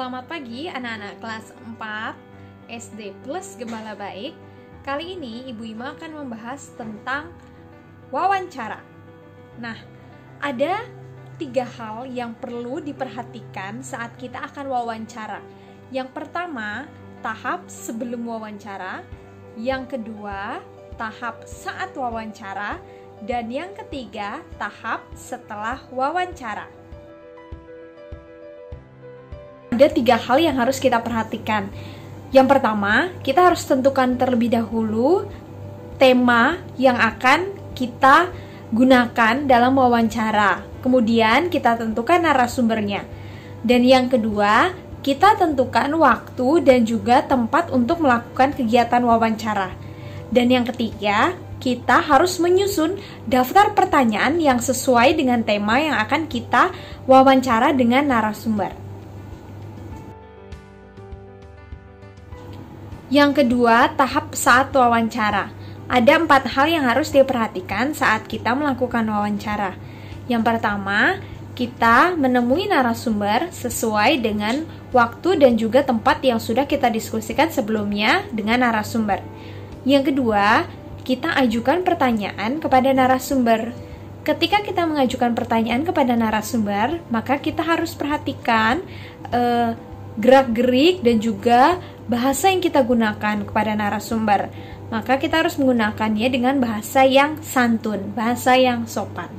Selamat pagi anak-anak kelas 4 SD plus Gembala Baik. Kali ini Ibu Ima akan membahas tentang wawancara. Nah, ada 3 hal yang perlu diperhatikan saat kita akan wawancara. Yang pertama, tahap sebelum wawancara. Yang kedua, tahap saat wawancara. Dan yang ketiga, tahap setelah wawancara. Ada 3 hal yang harus kita perhatikan. Yang pertama, kita harus tentukan terlebih dahulu tema yang akan kita gunakan dalam wawancara. Kemudian kita tentukan narasumbernya. Dan yang kedua, kita tentukan waktu dan juga tempat untuk melakukan kegiatan wawancara. Dan yang ketiga, kita harus menyusun daftar pertanyaan yang sesuai dengan tema yang akan kita wawancara dengan narasumber. Yang kedua, tahap saat wawancara. Ada 4 hal yang harus diperhatikan saat kita melakukan wawancara. Yang pertama, kita menemui narasumber sesuai dengan waktu dan juga tempat yang sudah kita diskusikan sebelumnya dengan narasumber. Yang kedua, kita ajukan pertanyaan kepada narasumber. Ketika kita mengajukan pertanyaan kepada narasumber, maka kita harus perhatikan gerak-gerik dan juga bahasa yang kita gunakan kepada narasumber. Maka kita harus menggunakannya dengan bahasa yang santun, bahasa yang sopan.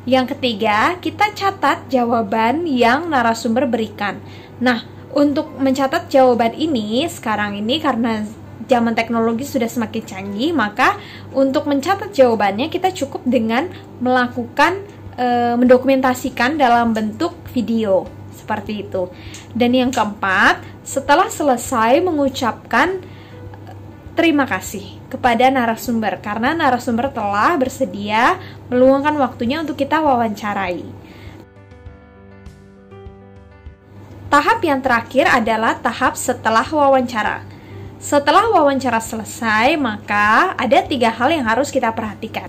Yang ketiga, kita catat jawaban yang narasumber berikan. Nah, untuk mencatat jawaban ini, sekarang ini karena zaman teknologi sudah semakin canggih, maka untuk mencatat jawabannya kita cukup dengan melakukan mendokumentasikan dalam bentuk video. Seperti itu. Dan yang keempat, setelah selesai mengucapkan terima kasih kepada narasumber karena narasumber telah bersedia meluangkan waktunya untuk kita wawancarai. Tahap yang terakhir adalah tahap setelah wawancara. Setelah wawancara selesai, maka ada 3 hal yang harus kita perhatikan.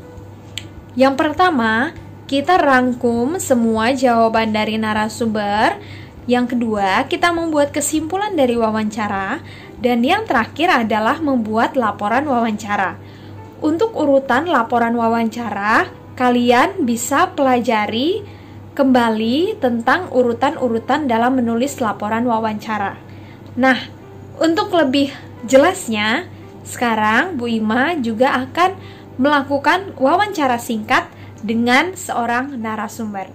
Yang pertama, kita rangkum semua jawaban dari narasumber. Yang kedua, kita membuat kesimpulan dari wawancara. Dan yang terakhir adalah membuat laporan wawancara. Untuk urutan laporan wawancara, kalian bisa pelajari kembali tentang urutan-urutan dalam menulis laporan wawancara. Nah, untuk lebih jelasnya, sekarang Bu Ima juga akan melakukan wawancara singkat dengan seorang narasumber.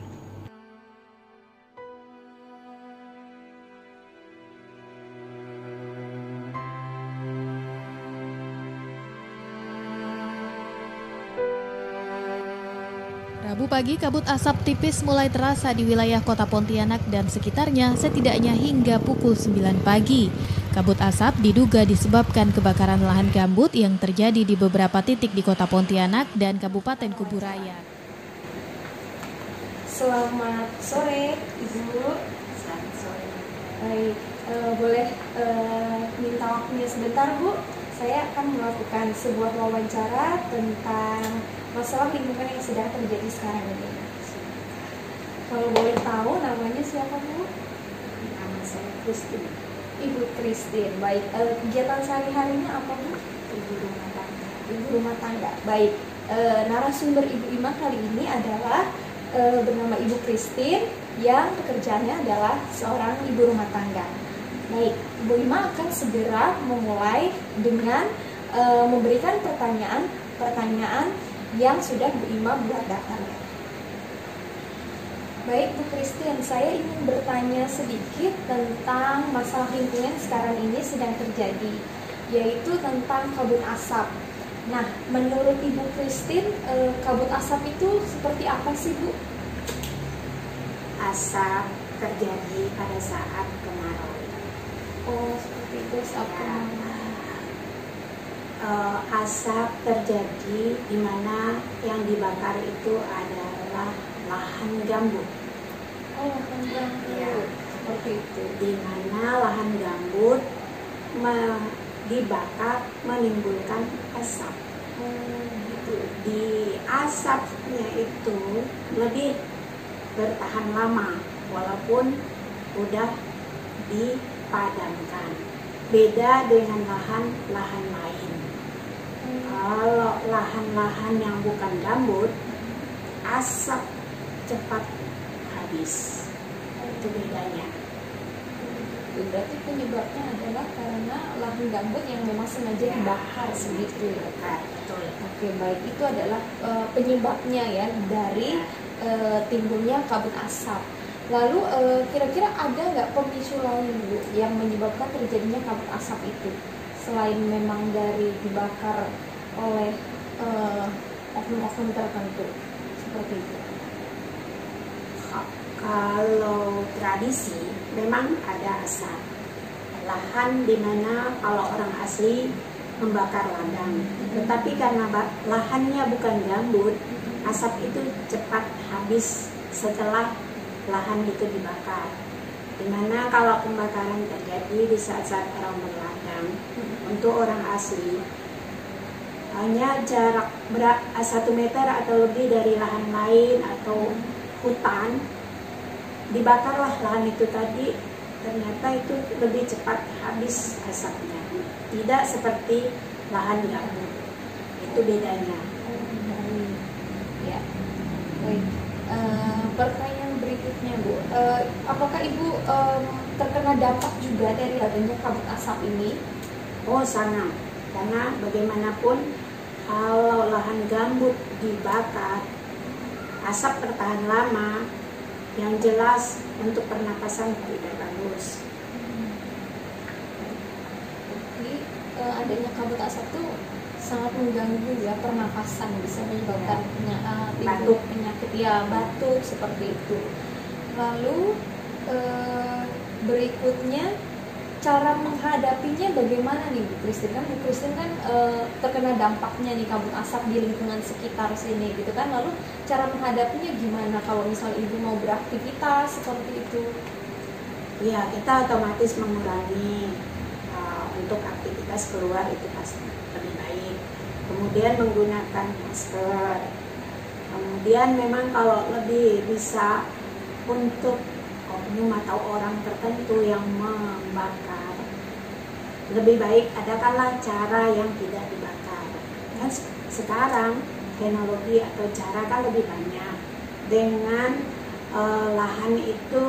Rabu pagi, kabut asap tipis mulai terasa di wilayah kota Pontianak dan sekitarnya setidaknya hingga pukul 9 pagi. Kabut asap diduga disebabkan kebakaran lahan gambut yang terjadi di beberapa titik di kota Pontianak dan Kabupaten Kuburaya. Selamat sore, Ibu. Selamat sore. Baik, boleh minta waktunya sebentar, Bu? Saya akan melakukan sebuah wawancara tentang masalah lingkungan yang sedang terjadi sekarang ini. Kalau boleh tahu namanya siapa, Bu? Nama saya Christine. Ibu Christine. Baik, kegiatan sehari-harinya apa, Bu? Ibu rumah tangga. Ibu rumah tangga. Baik, narasumber Ibu Ima kali ini adalah bernama Ibu Christine yang pekerjaannya adalah seorang ibu rumah tangga. Baik, Ibu Ima akan segera memulai dengan memberikan pertanyaan yang sudah Bu Ima buat daftarnya. Baik, Bu Christine, saya ingin bertanya sedikit tentang masalah lingkungan sekarang ini sedang terjadi, yaitu tentang kabut asap. Nah, menurut Ibu Christine, kabut asap itu seperti apa sih, Bu? Asap terjadi pada saat kemarau. Oh, seperti itu saat kemarau. Asap terjadi di mana yang dibakar itu adalah lahan gambut. Oh, lahan gambut. Ya. Seperti itu. Di mana lahan gambut dibakar menimbulkan asap. Gitu. Di asapnya itu lebih bertahan lama walaupun udah dipadamkan. Beda dengan lahan-lahan lain. Kalau lahan-lahan yang bukan gambut, asap cepat habis. Itu bedanya. Berarti penyebabnya adalah karena lahan gambut yang memang sengaja dibakar begitu ya. Betul. Oke, baik, itu adalah penyebabnya ya dari timbulnya kabut asap. Lalu kira-kira ada nggak pemicu lain Bu yang menyebabkan terjadinya kabut asap itu selain memang dari dibakar oleh oknum-oknum tertentu seperti itu? Kalau tradisi memang ada asap. Lahan di mana kalau orang asli membakar ladang. Tetapi karena lahannya bukan gambut, asap itu cepat habis setelah lahan itu dibakar. Dimana kalau pembakaran terjadi di saat-saat orang berladang, untuk orang asli hanya jarak 1 meter atau lebih dari lahan lain atau hutan, dibakarlah lahan itu tadi, ternyata itu lebih cepat habis asapnya. Tidak seperti lahan gambut. Itu bedanya. Ya, baik. Pertanyaan berikutnya Bu, apakah Ibu terkena dampak juga dari adanya kabut asap ini? Oh sangat, karena bagaimanapun kalau lahan gambut dibakar, asap bertahan lama, yang jelas untuk pernapasan tidak bagus. Jadi adanya kabut asap itu sangat mengganggu ya pernapasan, bisa menyebabkan timbul penyakit ya, batuk seperti itu. Lalu berikutnya cara menghadapinya bagaimana nih Bu Christine? Kan Bu Christine kan terkena dampaknya nih kabut asap di lingkungan sekitar sini gitu kan. Lalu cara menghadapinya gimana kalau misalnya Ibu mau beraktivitas seperti itu? Ya, kita otomatis mengurangi untuk aktivitas keluar itu pasti lebih baik. Kemudian menggunakan masker. Kemudian memang kalau lebih bisa untuk oknum atau orang tertentu yang membakar, lebih baik adakanlah cara yang tidak dibakar. Kan sekarang teknologi atau cara kan lebih banyak, dengan lahan itu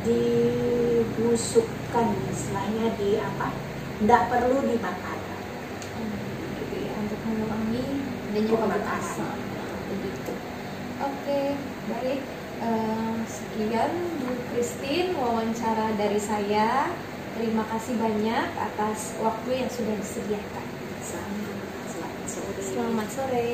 dibusukkan, istilahnya tidak perlu dibakar. Gitu ya, untuk mengurangi adanya kabut asap. Begitu. Oke, baik. Sekian Bu Christine wawancara dari saya. Terima kasih banyak atas waktu yang sudah disediakan. Selamat sore. Selamat sore.